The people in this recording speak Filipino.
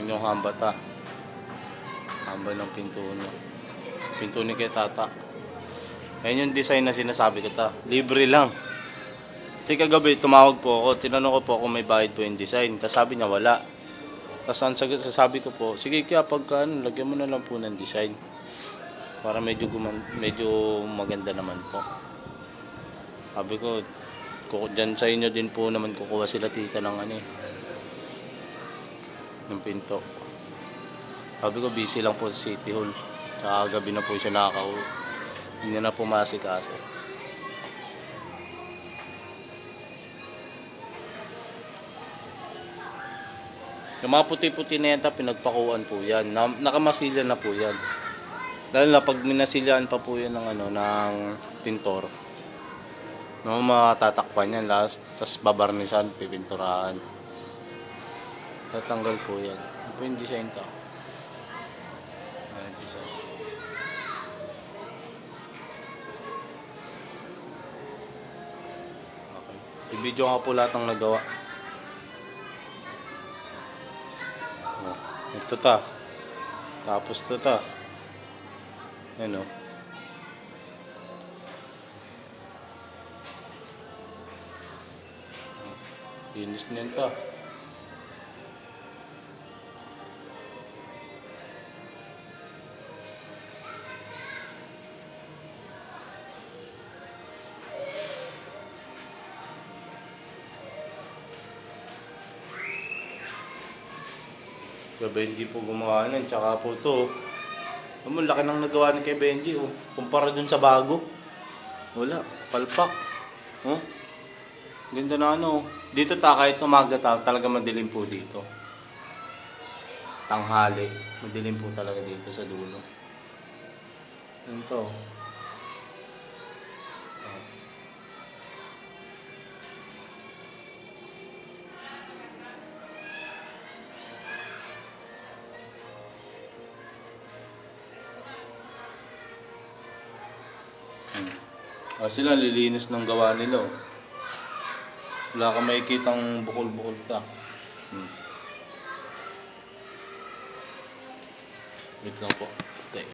yung hamba ta. Hamba ng pinto niya. Pinto ni kay tata. Ayan yung design na sinasabi ko ta. Libre lang. Kasi kagabi tumawag po ako. Tinanong ko po kung may bayad po yung design. Tapos sabi niya wala. Tapos ang sabi ko po, sige kaya pagka lagyan mo na lang po ng design. Para medyo maganda naman po. Sabi ko, dyan sa inyo din po naman kukuha sila tita ng ng pinto. Sabi ko busy lang po sa City Hall. Tsaka gabi na po siya nakakauwi. Hindi na po masikaso. Yung mga puti-puti na yan, pinagpakuan po yan. Nakamasilya na po yan. Dahil na pag minasilyaan pa po yan ng pintor, matatakpan yan last, tapos babarnisan, pipinturahan. Tatanggal po yan. Ano po yung design to? Design. Okay. I-video nga po lahat ng nagawa. Ito ta. Tapos ito ta. Ayan o. Linis niyan ta. Kaya Benji po gumawa nun, tsaka po ito. Laki nang nagawa ni kay Benji oh. Kumpara dun sa bago. Wala, palpak. Oh. Ganda na Dito kahit umaga talaga madilim po dito. Tanghali, madilim po talaga dito sa dulo. Ito. Sila lilinis ng gawa nila oh. Wala ka makikitang bukol-bukol ta. Wait lang po.